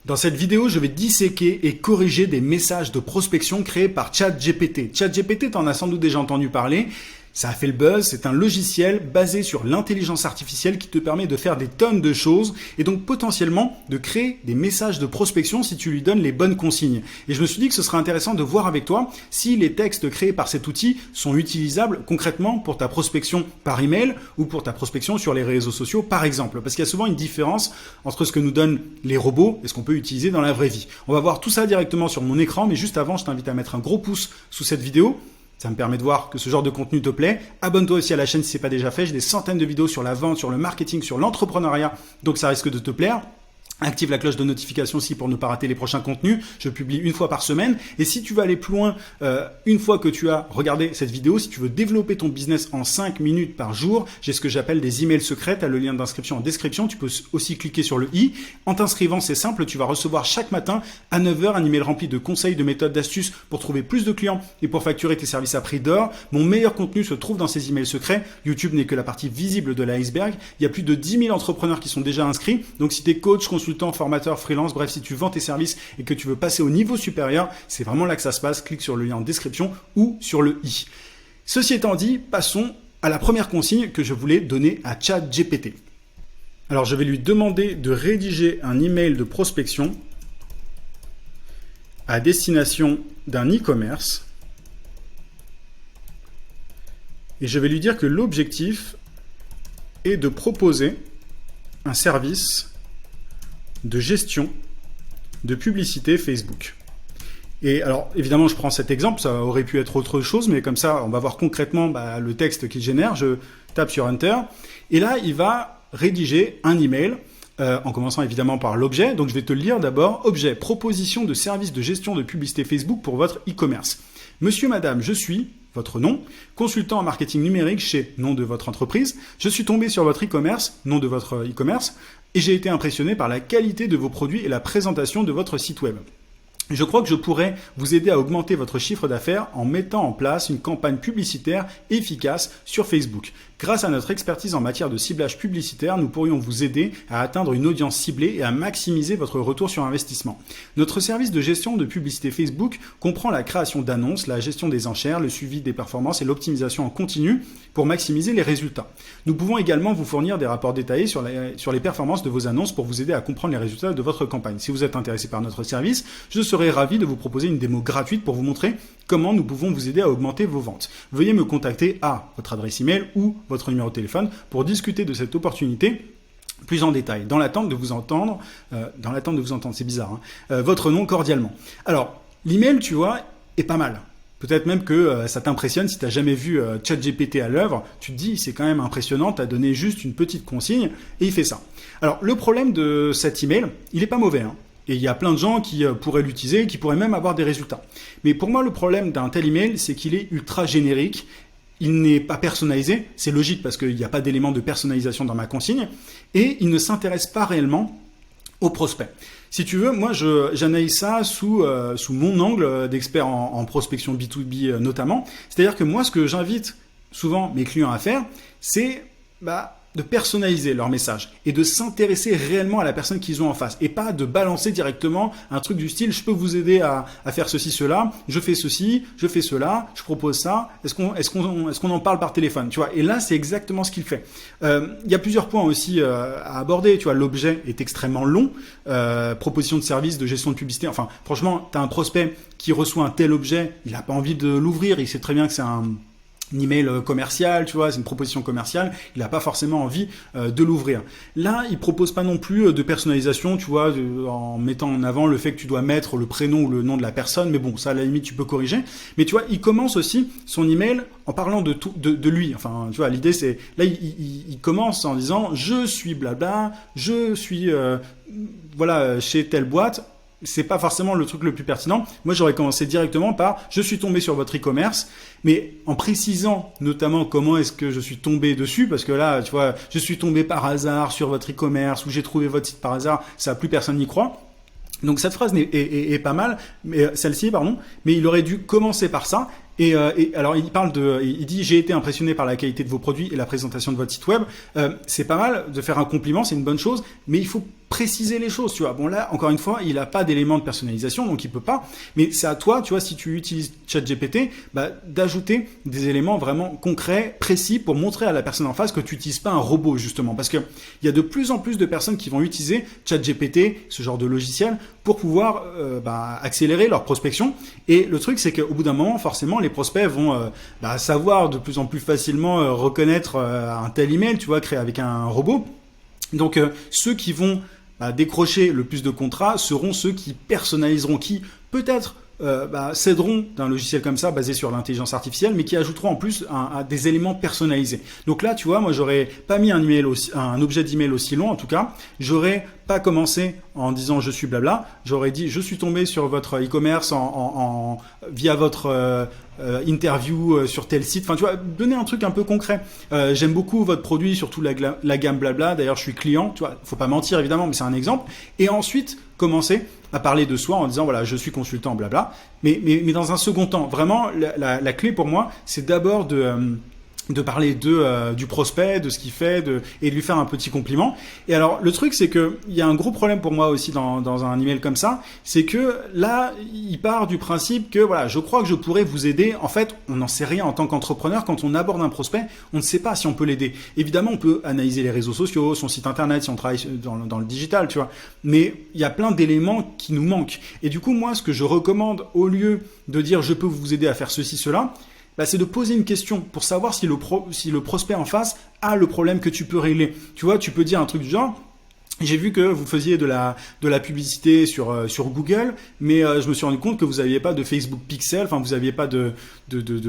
Dans cette vidéo, je vais disséquer et corriger des messages de prospection créés par ChatGPT. ChatGPT, t'en as sans doute déjà entendu parler. Ça a fait le buzz, c'est un logiciel basé sur l'intelligence artificielle qui te permet de faire des tonnes de choses et donc potentiellement de créer des messages de prospection si tu lui donnes les bonnes consignes. Et je me suis dit que ce serait intéressant de voir avec toi si les textes créés par cet outil sont utilisables concrètement pour ta prospection par email ou pour ta prospection sur les réseaux sociaux par exemple. Parce qu'il y a souvent une différence entre ce que nous donnent les robots et ce qu'on peut utiliser dans la vraie vie. On va voir tout ça directement sur mon écran, mais juste avant, je t'invite à mettre un gros pouce sous cette vidéo. Ça me permet de voir que ce genre de contenu te plaît. Abonne-toi aussi à la chaîne si ce n'est pas déjà fait. J'ai des centaines de vidéos sur la vente, sur le marketing, sur l'entrepreneuriat. Donc ça risque de te plaire. Active la cloche de notification aussi pour ne pas rater les prochains contenus. Je publie une fois par semaine. Et si tu veux aller plus loin, une fois que tu as regardé cette vidéo, si tu veux développer ton business en 5 minutes par jour, j'ai ce que j'appelle des emails secrets. Tu as le lien d'inscription en description. Tu peux aussi cliquer sur le i. En t'inscrivant, c'est simple. Tu vas recevoir chaque matin à 9 h un email rempli de conseils, de méthodes, d'astuces pour trouver plus de clients et pour facturer tes services à prix d'or. Mon meilleur contenu se trouve dans ces emails secrets. YouTube n'est que la partie visible de l'iceberg. Il y a plus de 10 000 entrepreneurs qui sont déjà inscrits. Donc si tu es coach, consultant, formateur, freelance, bref, si tu vends tes services et que tu veux passer au niveau supérieur, c'est vraiment là que ça se passe. Clique sur le lien en description ou sur le i. Ceci étant dit, passons à la première consigne que je voulais donner à ChatGPT. Alors, je vais lui demander de rédiger un email de prospection à destination d'un e-commerce et je vais lui dire que l'objectif est de proposer un service de gestion de publicité Facebook. Et alors, évidemment, je prends cet exemple, ça aurait pu être autre chose, mais comme ça, on va voir concrètement le texte qu'il génère. Je tape sur Enter, et là, il va rédiger un email, en commençant évidemment par l'objet. Donc, je vais te le lire d'abord. Objet, proposition de service de gestion de publicité Facebook pour votre e-commerce. Monsieur, madame, je suis... votre nom, consultant en marketing numérique chez nom de votre entreprise. Je suis tombé sur votre e-commerce, nom de votre e-commerce, et j'ai été impressionné par la qualité de vos produits et la présentation de votre site web. Je crois que je pourrais vous aider à augmenter votre chiffre d'affaires en mettant en place une campagne publicitaire efficace sur Facebook. Grâce à notre expertise en matière de ciblage publicitaire, nous pourrions vous aider à atteindre une audience ciblée et à maximiser votre retour sur investissement. Notre service de gestion de publicité Facebook comprend la création d'annonces, la gestion des enchères, le suivi des performances et l'optimisation en continu pour maximiser les résultats. Nous pouvons également vous fournir des rapports détaillés sur les performances de vos annonces pour vous aider à comprendre les résultats de votre campagne. Si vous êtes intéressé par notre service, je serai ravi de vous proposer une démo gratuite pour vous montrer comment nous pouvons vous aider à augmenter vos ventes. Veuillez me contacter à votre adresse email ou votre numéro de téléphone pour discuter de cette opportunité plus en détail, dans l'attente de vous entendre, c'est bizarre, votre nom cordialement. Alors, l'email, tu vois, est pas mal. Peut-être même que ça t'impressionne si tu n'as jamais vu ChatGPT à l'œuvre. Tu te dis, c'est quand même impressionnant, tu as donné juste une petite consigne et il fait ça. Alors, le problème de cet email, il n'est pas mauvais, Et il y a plein de gens qui pourraient l'utiliser, qui pourraient même avoir des résultats. Mais pour moi, le problème d'un tel email, c'est qu'il est ultra générique. Il n'est pas personnalisé. C'est logique parce qu'il n'y a pas d'élément de personnalisation dans ma consigne. Et il ne s'intéresse pas réellement aux prospects. Si tu veux, moi, j'analyse ça sous mon angle d'expert en prospection B2B notamment. C'est-à-dire que moi, ce que j'invite souvent mes clients à faire, c'est de personnaliser leur message et de s'intéresser réellement à la personne qu'ils ont en face et pas de balancer directement un truc du style je peux vous aider à faire ceci, cela, je fais ceci, je fais cela, je propose ça, est-ce qu'on en parle par téléphone, tu vois. Et là, c'est exactement ce qu'il fait. Il y a plusieurs points aussi à aborder, tu vois. L'objet est extrêmement long, proposition de service, de gestion de publicité, enfin franchement, tu as un prospect qui reçoit un tel objet, il n'a pas envie de l'ouvrir, il sait très bien que c'est un email commercial, tu vois, c'est une proposition commerciale, il n'a pas forcément envie de l'ouvrir. Là, il propose pas non plus de personnalisation, tu vois, en mettant en avant le fait que tu dois mettre le prénom ou le nom de la personne, mais bon, ça à la limite tu peux corriger. Mais tu vois, il commence aussi son email en parlant de lui. Enfin, tu vois, l'idée c'est, là il commence en disant je suis blabla, je suis chez telle boîte. C'est pas forcément le truc le plus pertinent. Moi, j'aurais commencé directement par « Je suis tombé sur votre e-commerce », mais en précisant notamment comment est-ce que je suis tombé dessus, parce que là, tu vois, je suis tombé par hasard sur votre e-commerce ou j'ai trouvé votre site par hasard, ça, plus personne n'y croit. Donc cette phrase est pas mal, mais celle-ci, pardon, mais il aurait dû commencer par ça. Et alors il dit j'ai été impressionné par la qualité de vos produits et la présentation de votre site web. C'est pas mal de faire un compliment, c'est une bonne chose, mais il faut préciser les choses, tu vois. Bon là, encore une fois, il n'a pas d'éléments de personnalisation, donc il peut pas. Mais c'est à toi, tu vois, si tu utilises ChatGPT, d'ajouter des éléments vraiment concrets, précis, pour montrer à la personne en face que tu n'utilises pas un robot, justement. Parce que il y a de plus en plus de personnes qui vont utiliser ChatGPT, ce genre de logiciel, pour pouvoir accélérer leur prospection. Et le truc, c'est qu'au bout d'un moment, forcément, les prospects vont savoir de plus en plus facilement reconnaître un tel email, tu vois, créé avec un robot. Donc ceux qui vont décrocher le plus de contrats seront ceux qui personnaliseront, qui peut-être céderont d'un logiciel comme ça basé sur l'intelligence artificielle, mais qui ajouteront en plus des éléments personnalisés. Donc là, tu vois, moi j'aurais pas mis un objet d'email aussi long, en tout cas, j'aurais pas commencé en disant je suis blabla, j'aurais dit je suis tombé sur votre e-commerce via votre interview sur tel site. Enfin, tu vois, donner un truc un peu concret. J'aime beaucoup votre produit, surtout la gamme blabla. D'ailleurs, je suis client. Tu vois, faut pas mentir évidemment, mais c'est un exemple. Et ensuite, commencer à parler de soi en disant voilà, je suis consultant blabla. Mais dans un second temps, vraiment, la clé pour moi, c'est d'abord de parler du prospect, de ce qu'il fait, et de lui faire un petit compliment. Et alors, le truc, c'est que il y a un gros problème pour moi aussi dans un email comme ça, c'est que là, il part du principe que voilà, je crois que je pourrais vous aider. En fait, on n'en sait rien en tant qu'entrepreneur. Quand on aborde un prospect, on ne sait pas si on peut l'aider. Évidemment, on peut analyser les réseaux sociaux, son site internet, si on travaille dans le digital, tu vois. Mais il y a plein d'éléments qui nous manquent. Et du coup, moi, ce que je recommande, au lieu de dire je peux vous aider à faire ceci, cela, c'est de poser une question pour savoir si le prospect en face a le problème que tu peux régler. Tu vois, tu peux dire un truc du genre, j'ai vu que vous faisiez de la publicité sur Google, mais je me suis rendu compte que vous n'aviez pas de Facebook Pixel, enfin vous n'aviez pas de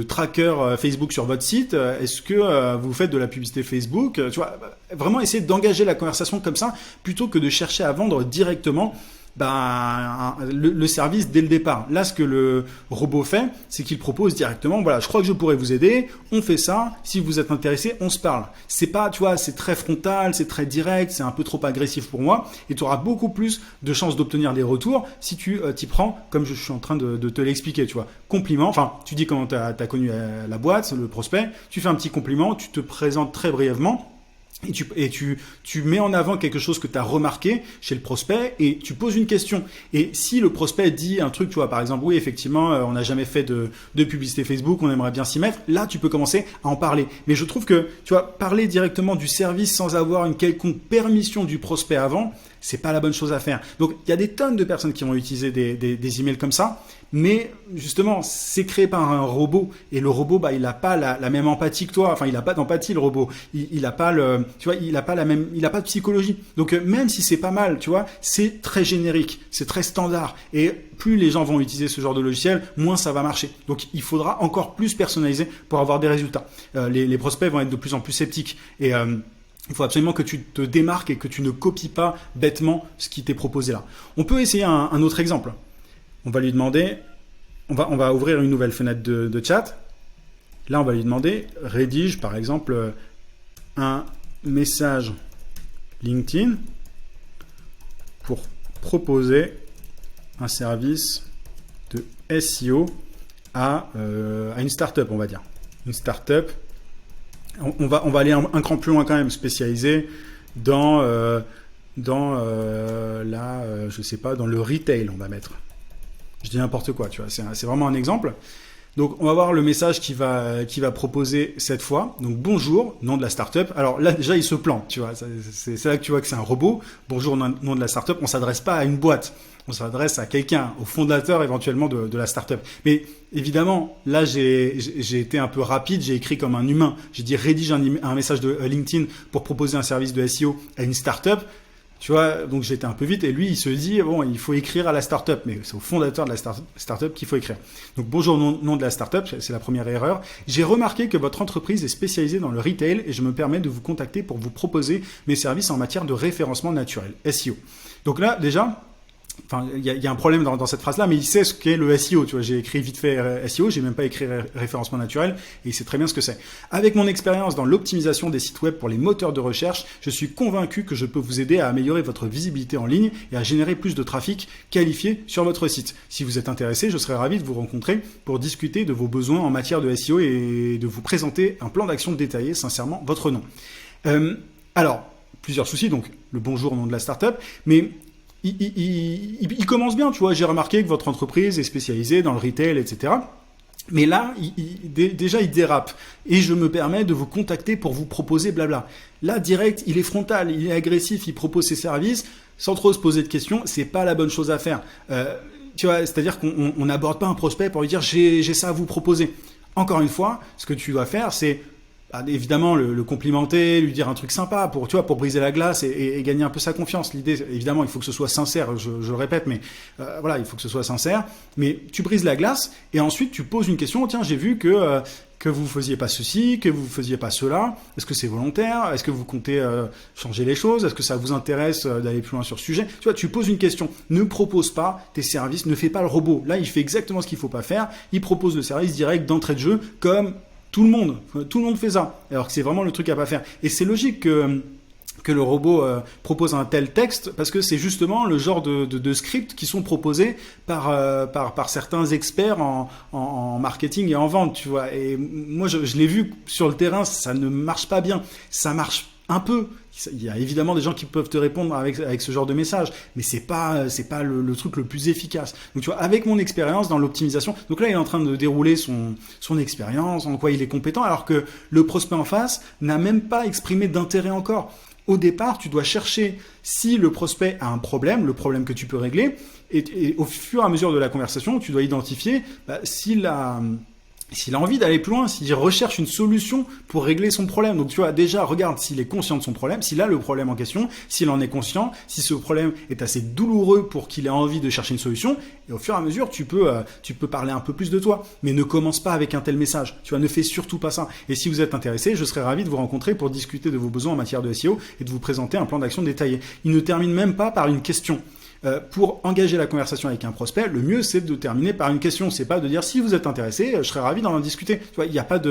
tracker Facebook sur votre site. Est-ce que vous faites de la publicité Facebook? Tu vois, vraiment essayer d'engager la conversation comme ça, plutôt que de chercher à vendre directement le service dès le départ. Là, ce que le robot fait, c'est qu'il propose directement, voilà, je crois que je pourrais vous aider, on fait ça, si vous êtes intéressé, on se parle. C'est pas, tu vois, c'est très frontal, c'est très direct, c'est un peu trop agressif pour moi, et tu auras beaucoup plus de chances d'obtenir des retours si tu t'y prends comme je suis en train de te l'expliquer, tu vois. Compliment, enfin, tu dis comment t'as connu la boîte, le prospect, tu fais un petit compliment, tu te présentes très brièvement, et tu mets en avant quelque chose que tu as remarqué chez le prospect et tu poses une question. Et si le prospect dit un truc, tu vois, par exemple, oui, effectivement, on n'a jamais fait de publicité Facebook, on aimerait bien s'y mettre, là, tu peux commencer à en parler. Mais je trouve que, tu vois, parler directement du service sans avoir une quelconque permission du prospect avant, c'est pas la bonne chose à faire. Donc, il y a des tonnes de personnes qui vont utiliser des emails comme ça, mais justement, c'est créé par un robot et le robot, il n'a pas la même empathie que toi. Enfin, il n'a pas d'empathie, le robot. Il n'a pas tu vois, il n'a pas de psychologie. Donc, même si c'est pas mal, tu vois, c'est très générique, c'est très standard. Et plus les gens vont utiliser ce genre de logiciel, moins ça va marcher. Donc, il faudra encore plus personnaliser pour avoir des résultats. Les prospects vont être de plus en plus sceptiques et il faut absolument que tu te démarques et que tu ne copies pas bêtement ce qui t'est proposé là. On peut essayer un autre exemple. On va lui demander, on va ouvrir une nouvelle fenêtre de chat. Là, on va lui demander, rédige par exemple un message LinkedIn pour proposer un service de SEO à une startup, on va dire. Une startup. On va aller un cran plus loin quand même, spécialisé dans je sais pas, dans le retail, on va mettre. Je dis n'importe quoi, tu vois. C'est vraiment un exemple. Donc, on va voir le message qui va proposer cette fois. Donc, bonjour, nom de la startup. Alors là, déjà, il se plante, tu vois. C'est là que tu vois que c'est un robot. Bonjour, nom de la startup. On s'adresse pas à une boîte. On s'adresse à quelqu'un, au fondateur éventuellement de la startup. Mais évidemment, là, j'ai été un peu rapide. J'ai écrit comme un humain. J'ai dit rédige un message de LinkedIn pour proposer un service de SEO à une startup. Tu vois, donc j'étais un peu vite et lui, il se dit, bon, il faut écrire à la startup, mais c'est au fondateur de la startup qu'il faut écrire. Donc, bonjour, nom de la startup, c'est la première erreur. J'ai remarqué que votre entreprise est spécialisée dans le retail et je me permets de vous contacter pour vous proposer mes services en matière de référencement naturel, SEO. Donc là, déjà, enfin, il y a un problème dans cette phrase-là, mais il sait ce qu'est le SEO. Tu vois, j'ai écrit vite fait SEO, j'ai même pas écrit référencement naturel, et il sait très bien ce que c'est. Avec mon expérience dans l'optimisation des sites web pour les moteurs de recherche, je suis convaincu que je peux vous aider à améliorer votre visibilité en ligne et à générer plus de trafic qualifié sur votre site. Si vous êtes intéressé, je serais ravi de vous rencontrer pour discuter de vos besoins en matière de SEO et de vous présenter un plan d'action détaillé, sincèrement, votre nom. Alors, plusieurs soucis, donc le bonjour au nom de la startup, mais il commence bien, tu vois. J'ai remarqué que votre entreprise est spécialisée dans le retail, etc. Mais là, déjà, il dérape. Et je me permets de vous contacter pour vous proposer blabla. Là, direct, il est frontal, il est agressif, il propose ses services sans trop se poser de questions. C'est pas la bonne chose à faire. Tu vois, c'est-à-dire qu'on n'aborde pas un prospect pour lui dire j'ai ça à vous proposer. Encore une fois, ce que tu dois faire, c'est évidemment le complimenter, lui dire un truc sympa pour briser la glace et gagner un peu sa confiance. L'idée, évidemment, il faut que ce soit sincère, je le répète, mais voilà, il faut que ce soit sincère. Mais tu brises la glace et ensuite tu poses une question. Tiens, j'ai vu que vous faisiez pas ceci, que vous faisiez pas cela. Est-ce que c'est volontaire? Est-ce que vous comptez changer les choses? Est-ce que ça vous intéresse d'aller plus loin sur ce sujet? Tu vois, tu poses une question. Ne propose pas tes services, ne fais pas le robot. Là, il fait exactement ce qu'il faut pas faire. Il propose le service direct d'entrée de jeu comme tout le monde fait ça. Alors que c'est vraiment le truc à pas faire. Et c'est logique que le robot propose un tel texte parce que c'est justement le genre de scripts qui sont proposés par certains experts en marketing et en vente, tu vois. Et moi, je l'ai vu sur le terrain, ça ne marche pas bien. Ça marche un peu. Il y a évidemment des gens qui peuvent te répondre avec ce genre de message, mais c'est pas le truc le plus efficace. Donc tu vois, avec mon expérience dans l'optimisation, donc là il est en train de dérouler son expérience, en quoi il est compétent, alors que le prospect en face n'a même pas exprimé d'intérêt encore. Au départ, tu dois chercher si le prospect a un problème, le problème que tu peux régler, et au fur et à mesure de la conversation, tu dois identifier s'il a envie d'aller plus loin, s'il recherche une solution pour régler son problème. Donc tu vois, déjà, regarde s'il est conscient de son problème, s'il a le problème en question, s'il en est conscient, si ce problème est assez douloureux pour qu'il ait envie de chercher une solution. Et au fur et à mesure, tu peux parler un peu plus de toi. Mais ne commence pas avec un tel message. Tu vois, ne fais surtout pas ça. Et si vous êtes intéressé, je serais ravi de vous rencontrer pour discuter de vos besoins en matière de SEO et de vous présenter un plan d'action détaillé. Il ne termine même pas par une question. Pour engager la conversation avec un prospect, le mieux c'est de terminer par une question. C'est pas de dire si vous êtes intéressé, je serais ravi d'en discuter. Tu vois, il y a pas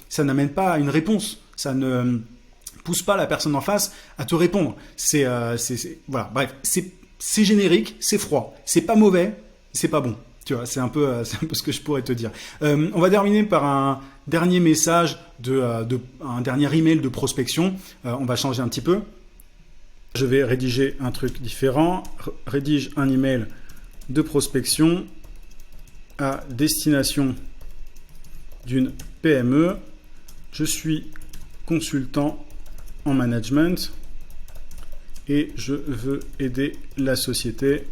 ça n'amène pas à une réponse. Ça ne pousse pas la personne en face à te répondre. Voilà. Bref, c'est générique, c'est froid, c'est pas mauvais, c'est pas bon. Tu vois, c'est un peu ce que je pourrais te dire. On va terminer par un dernier message un dernier email de prospection. On va changer un petit peu. Je vais rédiger un truc différent. Rédige un email de prospection à destination d'une PME. Je suis consultant en management et je veux aider la société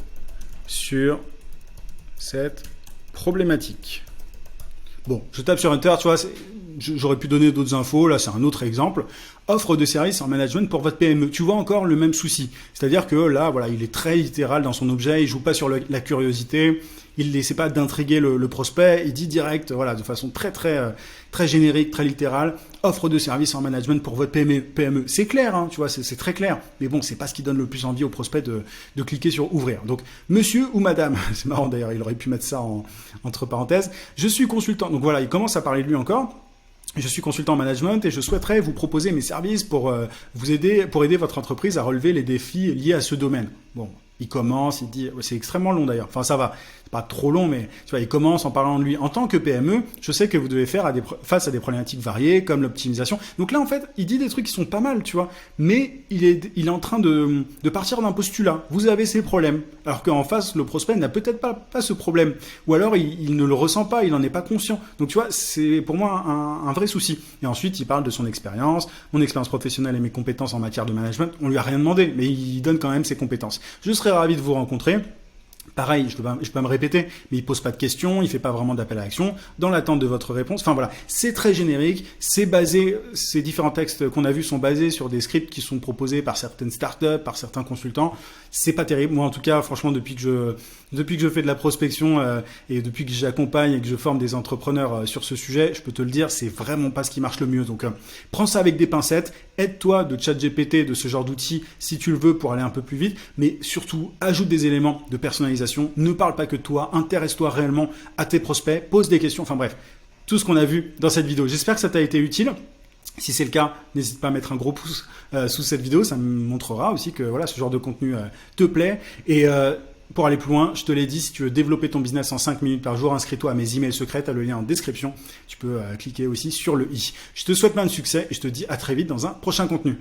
sur cette problématique. Bon, je tape sur Enter, tu vois, j'aurais pu donner d'autres infos, là c'est un autre exemple. Offre de services en management pour votre PME. Tu vois encore le même souci. C'est-à-dire que là, voilà, il est très littéral dans son objet, il joue pas sur la curiosité, il n'essaie pas d'intriguer le prospect, il dit direct, voilà, de façon très générique, très littérale, offre de services en management pour votre PME. C'est clair, hein, tu vois, c'est très clair. Mais bon, c'est pas ce qui donne le plus envie au prospect de cliquer sur ouvrir. Donc, monsieur ou madame, c'est marrant d'ailleurs, il aurait pu mettre ça entre parenthèses, je suis consultant. Donc voilà, il commence à parler de lui encore. Je suis consultant en management et je souhaiterais vous proposer mes services pour aider votre entreprise à relever les défis liés à ce domaine. Bon, il commence, il dit, c'est extrêmement long d'ailleurs. Enfin, ça va. C'est pas trop long, mais tu vois, il commence en parlant de lui. En tant que PME, je sais que vous devez faire face à des problématiques variées, comme l'optimisation. Donc là, en fait, il dit des trucs qui sont pas mal, tu vois. Mais il est en train de partir d'un postulat. Vous avez ces problèmes. Alors qu'en face, le prospect n'a peut-être pas ce problème. Ou alors, il ne le ressent pas, il n'en est pas conscient. Donc, tu vois, c'est pour moi un vrai souci. Et ensuite, il parle de son expérience, mon expérience professionnelle et mes compétences en matière de management. On lui a rien demandé, mais il donne quand même ses compétences. Je serais ravi de vous rencontrer. Pareil, je peux pas me répéter, mais il pose pas de questions, il fait pas vraiment d'appel à l'action, dans l'attente de votre réponse. Enfin voilà, c'est très générique, ces différents textes qu'on a vus sont basés sur des scripts qui sont proposés par certaines startups, par certains consultants. C'est pas terrible. Moi, en tout cas, franchement, depuis que je fais de la prospection et depuis que j'accompagne et que je forme des entrepreneurs sur ce sujet, je peux te le dire, c'est vraiment pas ce qui marche le mieux. Donc, prends ça avec des pincettes. Aide-toi de ChatGPT, de ce genre d'outils, si tu le veux, pour aller un peu plus vite. Mais surtout, ajoute des éléments de personnalisation. Ne parle pas que de toi. Intéresse-toi réellement à tes prospects. Pose des questions. Enfin bref, tout ce qu'on a vu dans cette vidéo. J'espère que ça t'a été utile. Si c'est le cas, n'hésite pas à mettre un gros pouce sous cette vidéo. Ça me montrera aussi que voilà, ce genre de contenu te plaît. Et pour aller plus loin, je te l'ai dit, si tu veux développer ton business en 5 minutes par jour, inscris-toi à mes emails secrets. Tu as le lien en description. Tu peux cliquer aussi sur le i. Je te souhaite plein de succès et je te dis à très vite dans un prochain contenu.